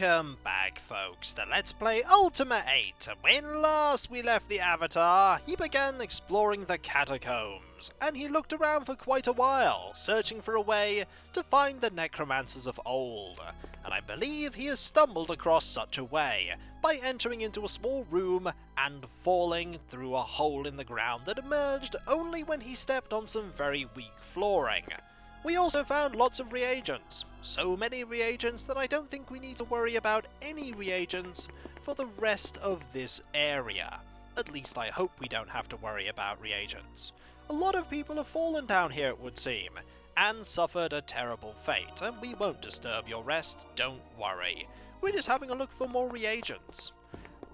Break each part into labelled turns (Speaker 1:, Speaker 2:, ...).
Speaker 1: Welcome back, folks, to Let's Play Ultima VIII. When last we left the Avatar, he began exploring the catacombs, and he looked around for quite a while, searching for a way to find the necromancers of old. And I believe he has stumbled across such a way, by entering into a small room and falling through a hole in the ground that emerged only when he stepped on some very weak flooring. We also found lots of reagents, so many reagents that I don't think we need to worry about any reagents for the rest of this area. At least I hope we don't have to worry about reagents. A lot of people have fallen down here, it would seem, and suffered a terrible fate, and we won't disturb your rest, don't worry. We're just having a look for more reagents.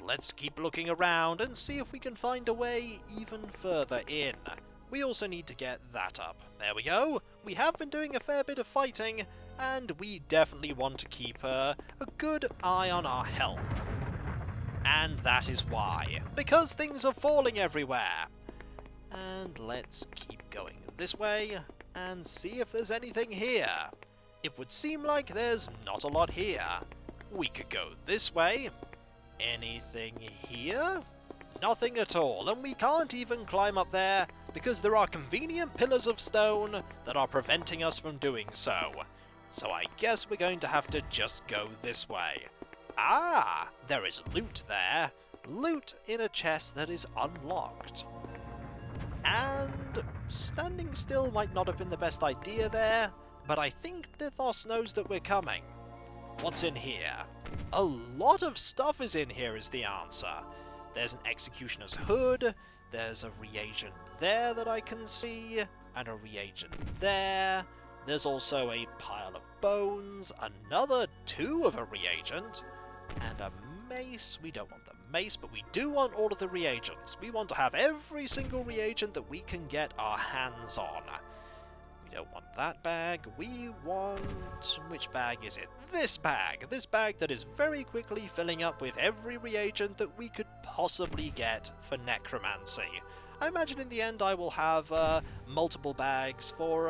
Speaker 1: Let's keep looking around and see if we can find a way even further in. We also need to get that up. There we go. We have been doing a fair bit of fighting, and we definitely want to keep a good eye on our health. And that is why. Because things are falling everywhere. And let's keep going this way, and see if there's anything here. It would seem like there's not a lot here. We could go this way. Anything here? Nothing at all, and we can't even climb up there because there are convenient pillars of stone that are preventing us from doing so. So I guess we're going to have to just go this way. Ah, there is loot there. Loot in a chest that is unlocked. And standing still might not have been the best idea there, but I think Lithos knows that we're coming. What's in here? A lot of stuff is in here is the answer. There's an executioner's hood, there's a reagent there that I can see, and a reagent there. There's also a pile of bones, another 2 of a reagent, and a mace. We don't want the mace, but we do want all of the reagents. We want to have every single reagent that we can get our hands on. We don't want that bag, we want... which bag is it? This bag! This bag that is very quickly filling up with every reagent that we could possibly get for necromancy. I imagine in the end I will have multiple bags for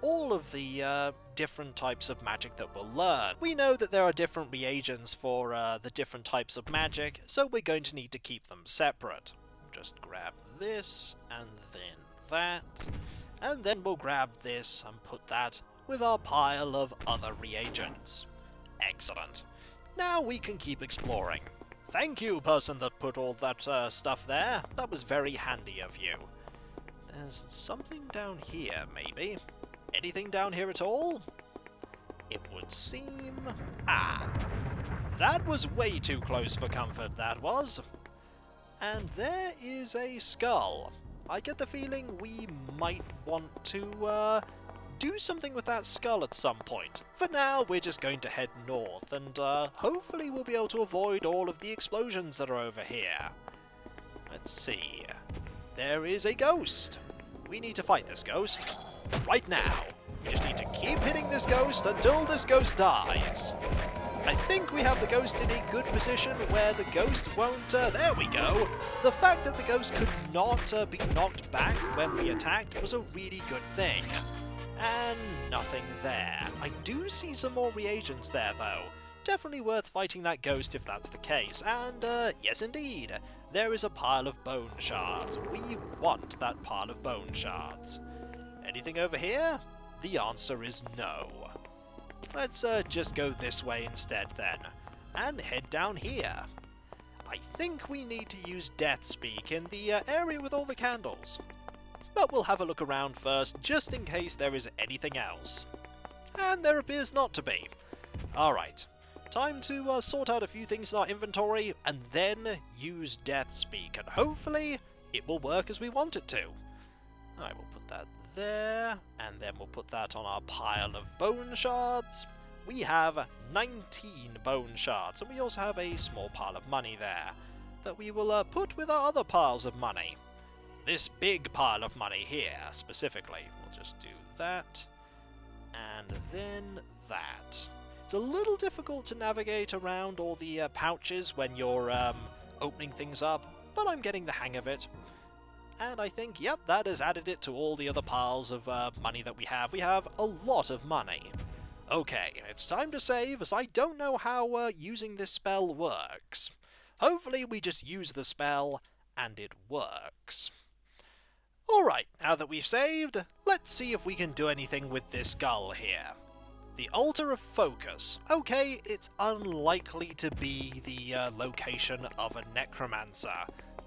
Speaker 1: all of the different types of magic that we'll learn. We know that there are different reagents for the different types of magic, so we're going to need to keep them separate. Just grab this, and then that, and then we'll grab this and put that with our pile of other reagents. Excellent. Now we can keep exploring. Thank you, person that put all that stuff there. That was very handy of you. There's something down here, maybe. Anything down here at all? It would seem... Ah! That was way too close for comfort, that was. And there is a skull. I get the feeling we might want to do something with that skull at some point. For now, we're just going to head north, and hopefully we'll be able to avoid all of the explosions that are over here. Let's see. There is a ghost. We need to fight this ghost right now. We just need to keep hitting this ghost until this ghost dies. I think we have the ghost in a good position where the ghost won't... there we go! The fact that the ghost could not be knocked back when we attacked was a really good thing. And nothing there. I do see some more reagents there, though. Definitely worth fighting that ghost if that's the case. And, yes indeed, there is a pile of bone shards. We want that pile of bone shards. Anything over here? The answer is no. Let's just go this way instead then, and head down here. I think we need to use Death Speak in the area with all the candles. But we'll have a look around first, just in case there is anything else. And there appears not to be. Alright, time to sort out a few things in our inventory, and then use Death Speak, and hopefully it will work as we want it to. Alright, we'll put that there, and then we'll put that on our pile of bone shards. We have 19 bone shards, and we also have a small pile of money there that we will put with our other piles of money. This big pile of money here, specifically. We'll just do that, and then that. It's a little difficult to navigate around all the pouches when you're opening things up, but I'm getting the hang of it. And I think, yep, that has added it to all the other piles of money that we have. We have a lot of money. Okay, it's time to save, as I don't know how using this spell works. Hopefully we just use the spell, and it works. Alright, now that we've saved, let's see if we can do anything with this skull here. The Altar of Focus. Okay, it's unlikely to be the location of a necromancer.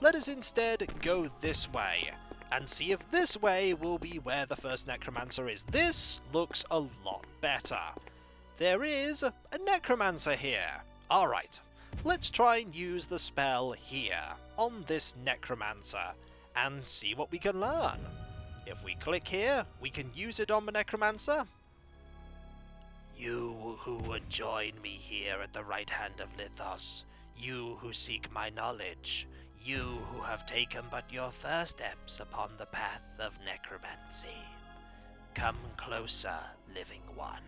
Speaker 1: Let us instead go this way, and see if this way will be where the first necromancer is. This looks a lot better. There is a necromancer here. Alright, let's try and use the spell here, on this necromancer, and see what we can learn. If we click here, we can use it on the necromancer. You who would join me here at the right hand of Lithos, you who seek my knowledge, you who have taken but your first steps upon the path of necromancy. Come closer, living one,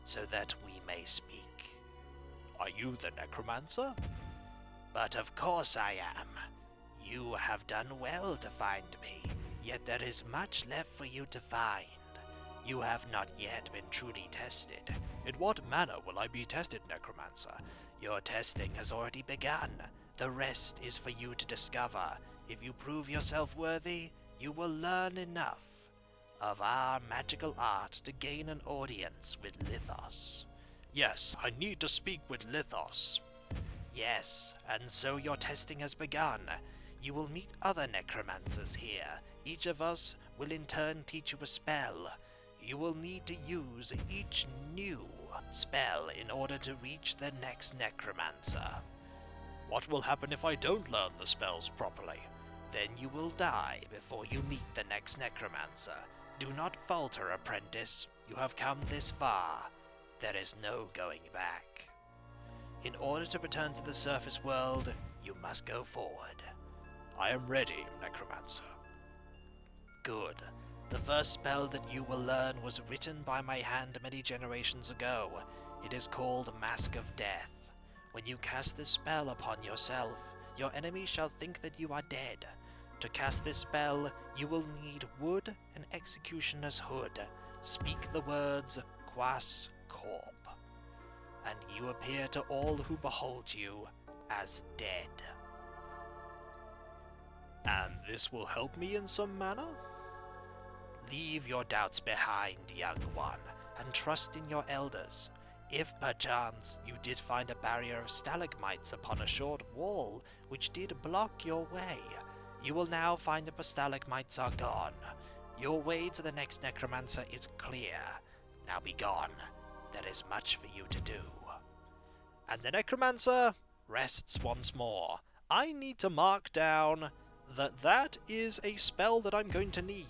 Speaker 1: so that we may speak. Are you the necromancer? But of course I am. You have done well to find me, yet there is much left for you to find. You have not yet been truly tested. In what manner will I be tested, necromancer? Your testing has already begun. The rest is for you to discover. If you prove yourself worthy, you will learn enough of our magical art to gain an audience with Lithos. Yes, I need to speak with Lithos. Yes, and so your testing has begun. You will meet other necromancers here. Each of us will in turn teach you a spell. You will need to use each new spell in order to reach the next necromancer. What will happen if I don't learn the spells properly? Then you will die before you meet the next necromancer. Do not falter, apprentice. You have come this far. There is no going back. In order to return to the surface world, you must go forward. I am ready, necromancer. Good. The first spell that you will learn was written by my hand many generations ago. It is called Mask of Death. When you cast this spell upon yourself, your enemy shall think that you are dead. To cast this spell, you will need wood and executioner's hood. Speak the words Quas Corp, and you appear to all who behold you as dead. And this will help me in some manner? Leave your doubts behind, young one, and trust in your elders. If perchance you did find a barrier of stalagmites upon a short wall which did block your way, you will now find that the stalagmites are gone. Your way to the next necromancer is clear. Now be gone. There is much for you to do. And the necromancer rests once more. I need to mark down that that is a spell that I'm going to need.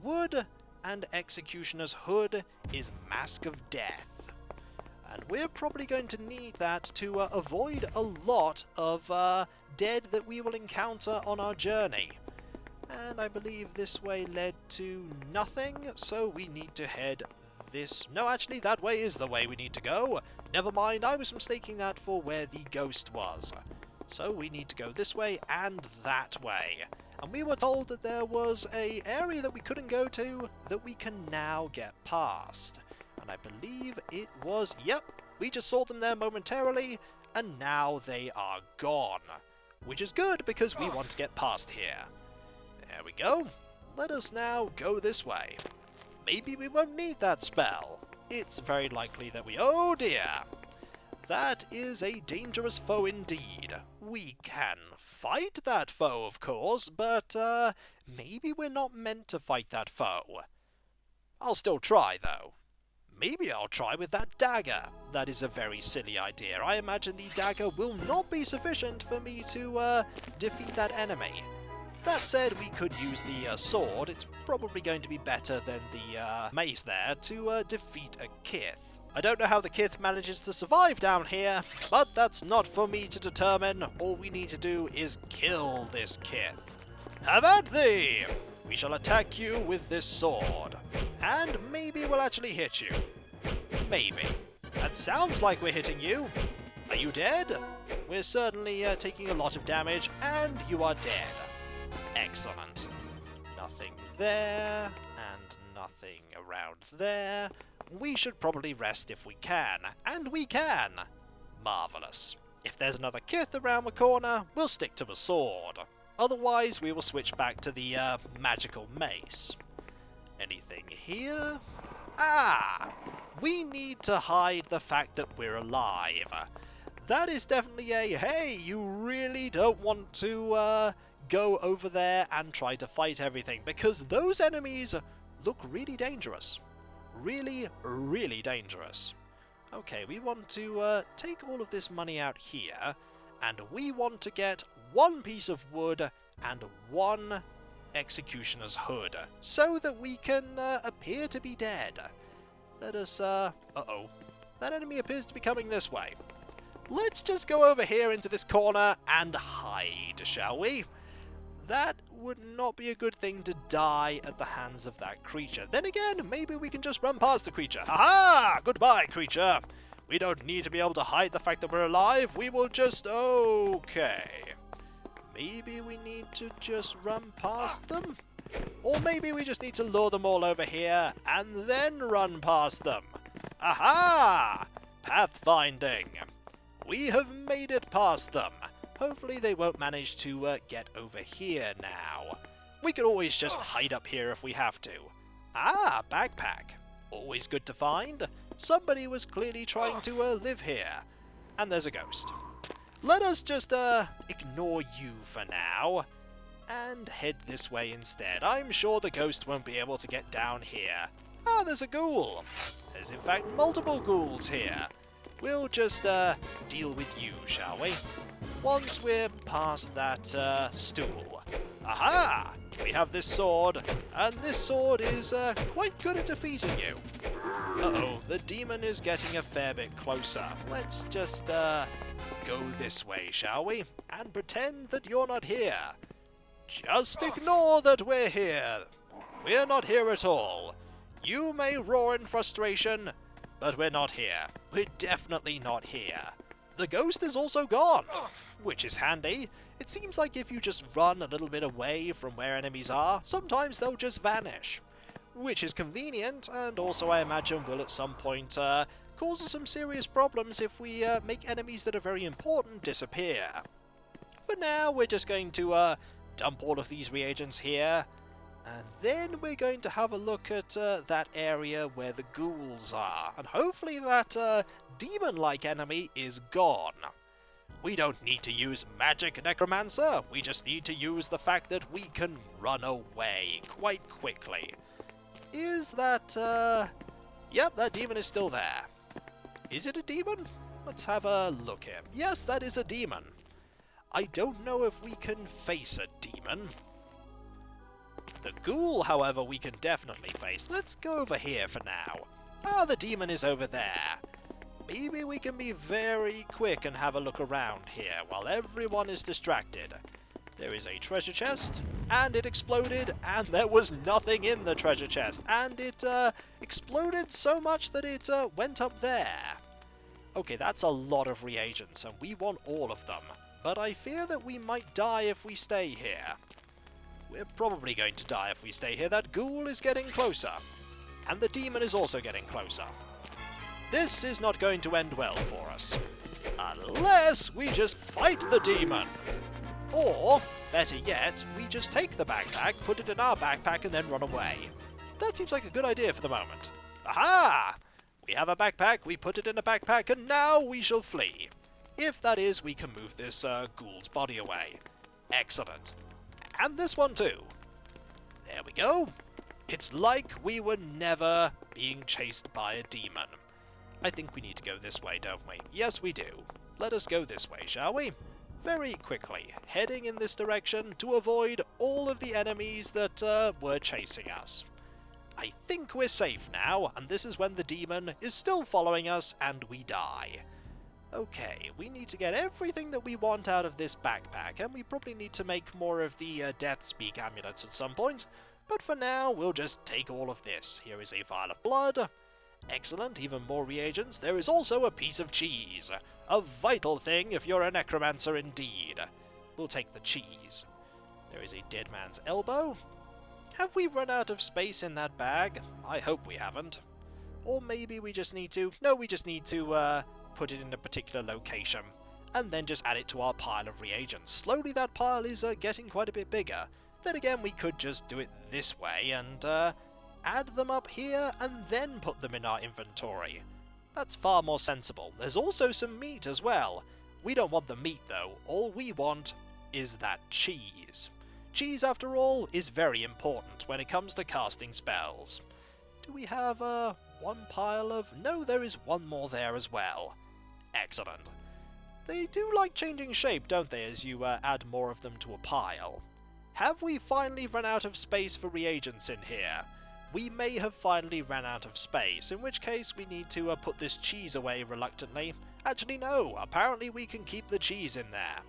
Speaker 1: Wood and Executioner's Hood is Mask of Death. And we're probably going to need that to avoid a lot of dead that we will encounter on our journey. And I believe this way led to nothing, so we need to head this... No, actually, that way is the way we need to go. Never mind, I was mistaking that for where the ghost was. So we need to go this way and that way. And we were told that there was an area that we couldn't go to that we can now get past. And I believe it was... Yep, we just saw them there momentarily, and now they are gone. Which is good, because we want to get past here. There we go. Let us now go this way. Maybe we won't need that spell. It's very likely that we... Oh dear! That is a dangerous foe indeed. We can fight that foe, of course, but maybe we're not meant to fight that foe. I'll still try, though. Maybe I'll try with that dagger. That is a very silly idea. I imagine the dagger will not be sufficient for me to defeat that enemy. That said, we could use the sword. It's probably going to be better than the mace there to defeat a Kith. I don't know how the Kith manages to survive down here, but that's not for me to determine. All we need to do is kill this Kith. Have at thee! We shall attack you with this sword. And maybe we'll actually hit you. Maybe. That sounds like we're hitting you. Are you dead? We're certainly taking a lot of damage, and you are dead. Excellent. Nothing there, and nothing around there. we should probably rest if we can. And we can! Marvellous. If there's another kith around the corner, we'll stick to the sword. Otherwise, we will switch back to the magical mace. Anything here? Ah! We need to hide the fact that we're alive. That is definitely a, hey, you really don't want to go over there and try to fight everything, because those enemies look really dangerous. Really, really dangerous. Okay, we want to take all of this money out here, and we want to get one piece of wood and one executioner's hood, so that we can appear to be dead. Let us, uh-oh. That enemy appears to be coming this way. Let's just go over here into this corner and hide, shall we? That would not be a good thing to die at the hands of that creature. Then again, maybe we can just run past the creature. Ha-ha! Goodbye, creature! We don't need to be able to hide the fact that we're alive. We will just... okay. Maybe we need to just run past them? Or maybe we just need to lure them all over here and then run past them. Aha! Pathfinding. We have made it past them. Hopefully they won't manage to get over here now. We could always just hide up here if we have to. Ah, backpack. Always good to find. Somebody was clearly trying to live here. And there's a ghost. Let us just ignore you for now and head this way instead. I'm sure the ghost won't be able to get down here. Ah, there's a ghoul. There's in fact multiple ghouls here. We'll just deal with you, shall we? Once we're past that stool. Aha! We have this sword, and this sword is quite good at defeating you. Uh-oh, the demon is getting a fair bit closer. Let's just go this way, shall we? And pretend that you're not here. Just ignore that we're here. We're not here at all. You may roar in frustration, but we're not here. We're definitely not here. The ghost is also gone, which is handy. It seems like if you just run a little bit away from where enemies are, sometimes they'll just vanish. Which is convenient, and also I imagine will at some point cause us some serious problems if we make enemies that are very important disappear. For now, we're just going to dump all of these reagents here, and then we're going to have a look at that area where the ghouls are, and hopefully that demon-like enemy is gone. We don't need to use magic, necromancer, we just need to use the fact that we can run away quite quickly. Is that, yep, that demon is still there. Is it a demon? Let's have a look here. Yes, that is a demon. I don't know if we can face a demon. The ghoul, however, we can definitely face. Let's go over here for now. Ah, the demon is over there. Maybe we can be very quick and have a look around here while everyone is distracted. There is a treasure chest, and it exploded, and there was nothing in the treasure chest, and it exploded so much that it went up there. Okay, that's a lot of reagents, and we want all of them, but I fear that we might die if we stay here. We're probably going to die if we stay here. That ghoul is getting closer, and the demon is also getting closer. This is not going to end well for us, unless we just fight the demon. Or, better yet, we just take the backpack, put it in our backpack, and then run away. That seems like a good idea for the moment. Aha! We have a backpack, we put it in a backpack, and now we shall flee. If that is, we can move this ghoul's body away. Excellent. And this one too. There we go. It's like we were never being chased by a demon. I think we need to go this way, don't we? Yes, we do. Let us go this way, shall we? Very quickly, heading in this direction to avoid all of the enemies that were chasing us. I think we're safe now, and this is when the demon is still following us and we die. Okay, we need to get everything that we want out of this backpack, and we probably need to make more of the Death Speak amulets at some point, but for now we'll just take all of this. Here is a vial of blood. Excellent, even more reagents. There is also a piece of cheese. A vital thing if you're a necromancer indeed. We'll take the cheese. There is a dead man's elbow. Have we run out of space in that bag? I hope we haven't. Or maybe we just need to... No, we just need to put it in a particular location, and then just add it to our pile of reagents. Slowly that pile is getting quite a bit bigger. Then again, we could just do it this way, and add them up here, and then put them in our inventory. That's far more sensible. There's also some meat as well. We don't want the meat though, all we want is that cheese. Cheese, after all, is very important when it comes to casting spells. Do we have one pile of... No, there is one more there as well. Excellent. They do like changing shape, don't they, as you add more of them to a pile. Have we finally run out of space for reagents in here? We may have finally ran out of space, in which case we need to put this cheese away reluctantly. Actually no, apparently we can keep the cheese in there.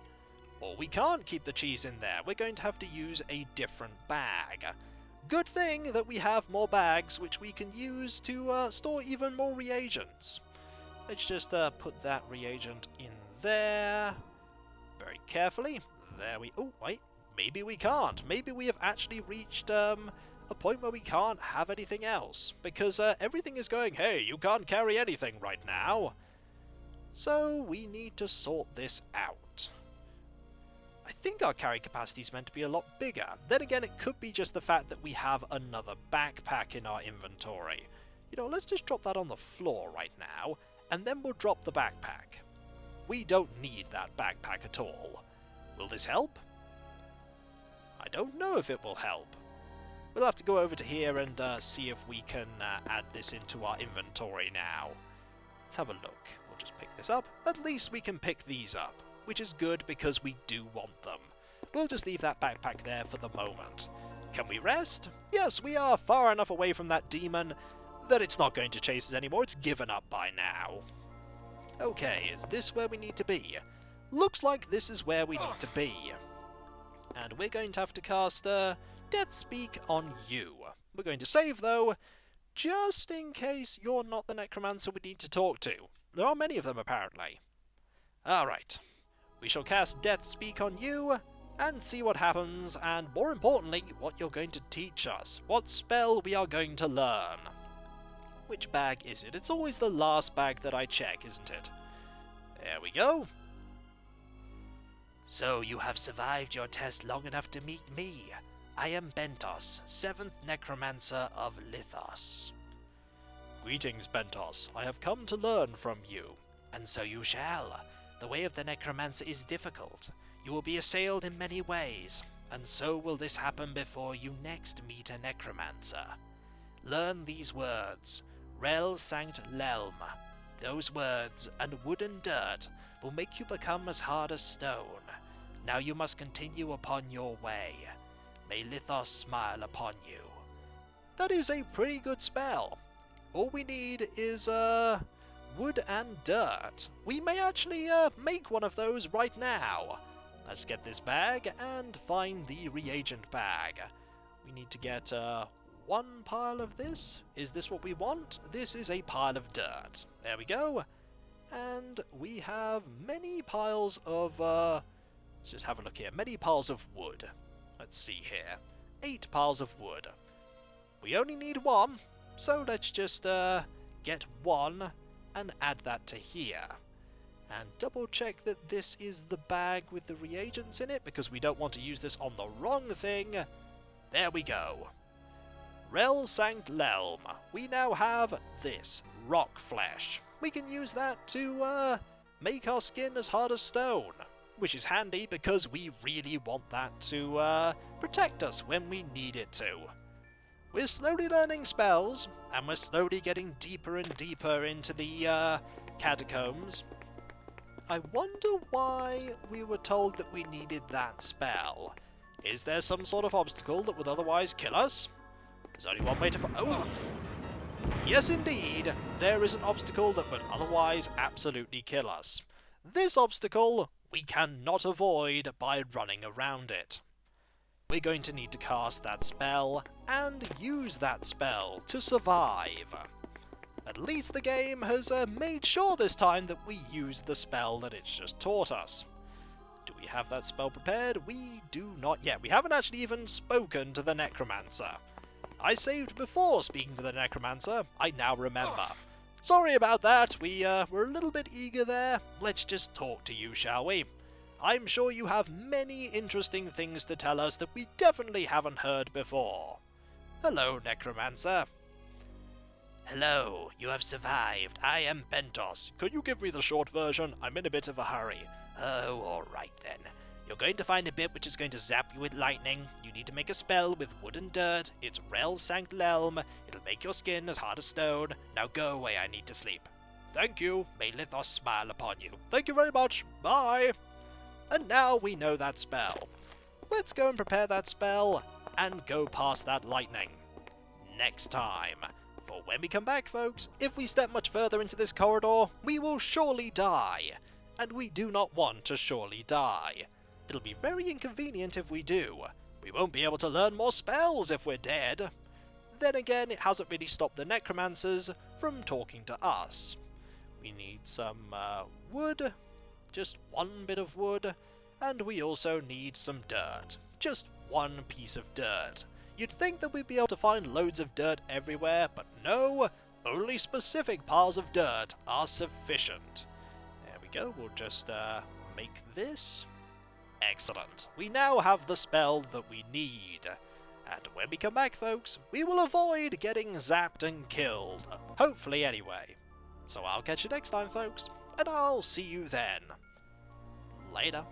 Speaker 1: Or we can't keep the cheese in there, we're going to have to use a different bag. Good thing that we have more bags which we can use to store even more reagents. Let's just put that reagent in there. Very carefully. There we... Oh, wait. Maybe we can't. Maybe we have actually reached a point where we can't have anything else. Because everything is going, hey, you can't carry anything right now. So we need to sort this out. I think our carry capacity is meant to be a lot bigger. Then again, it could be just the fact that we have another backpack in our inventory. You know, let's just drop that on the floor right now, and then we'll drop the backpack. We don't need that backpack at all. Will this help? I don't know if it will help. We'll have to go over to here and see if we can add this into our inventory now. Let's have a look. We'll just pick this up. At least we can pick these up, which is good because we do want them. We'll just leave that backpack there for the moment. Can we rest? Yes, we are far enough away from that demon that it's not going to chase us anymore. It's given up by now. Okay, is this where we need to be? Looks like this is where we need to be. And we're going to have to cast Death Speak on you. We're going to save, though, just in case you're not the necromancer we need to talk to. There are many of them, apparently. Alright. We shall cast Death Speak on you, and see what happens, and more importantly, what you're going to teach us. What spell we are going to learn. Which bag is it? It's always the last bag that I check, isn't it? There we go. So you have survived your test long enough to meet me. I am Bentos, 7th necromancer of Lithos. Greetings, Bentos. I have come to learn from you. And so you shall. The way of the necromancer is difficult. You will be assailed in many ways, and so will this happen before you next meet a necromancer. Learn these words. Rel Sanct Lelm. Those words, and wood and dirt, will make you become as hard as stone. Now you must continue upon your way. May Lithos smile upon you. That is a pretty good spell. All we need is, wood and dirt. We may actually, make one of those right now. Let's get this bag and find the reagent bag. We need to get, one pile of this. Is this what we want? This is a pile of dirt. There we go. And we have many piles of, let's just have a look here. Many piles of wood. Let's see here. 8 piles of wood. We only need 1, so let's just, get 1 and add that to here. And double check that this is the bag with the reagents in it, because we don't want to use this on the wrong thing. There we go. Rel Sanct Lelm. We now have this, rock flesh. We can use that to, make our skin as hard as stone. Which is handy because we really want that to, protect us when we need it to. We're slowly learning spells, and we're slowly getting deeper and deeper into the, catacombs. I wonder why we were told that we needed that spell. Is there some sort of obstacle that would otherwise kill us? There's only one way to oh! Yes indeed, there is an obstacle that would otherwise absolutely kill us. This obstacle we cannot avoid by running around it. We're going to need to cast that spell and use that spell to survive. At least the game has made sure this time that we used the spell that it's just taught us. Do we have that spell prepared? We do not yet. We haven't actually even spoken to the necromancer. I saved before speaking to the necromancer. I now remember. Sorry about that, we were a little bit eager there. Let's just talk to you, shall we? I'm sure you have many interesting things to tell us that we definitely haven't heard before. Hello, necromancer. Hello, you have survived. I am Bentos. Could you give me the short version? I'm in a bit of a hurry. Oh, alright then. You're going to find a bit which is going to zap you with lightning. You need to make a spell with wood and dirt. It's Rel Sanct Lelm. It'll make your skin as hard as stone. Now go away, I need to sleep. Thank you. May Lithos smile upon you. Thank you very much. Bye. And now we know that spell. Let's go and prepare that spell and go past that lightning. Next time. For when we come back, folks, if we step much further into this corridor, we will surely die. And we do not want to surely die. It'll be very inconvenient if we do. We won't be able to learn more spells if we're dead. Then again, it hasn't really stopped the necromancers from talking to us. We need some wood, just one bit of wood, and we also need some dirt. Just one piece of dirt. You'd think that we'd be able to find loads of dirt everywhere, but no, only specific piles of dirt are sufficient. There we go, we'll just make this. Excellent. We now have the spell that we need. And when we come back, folks, we will avoid getting zapped and killed. Hopefully anyway. So I'll catch you next time, folks, and I'll see you then. Later.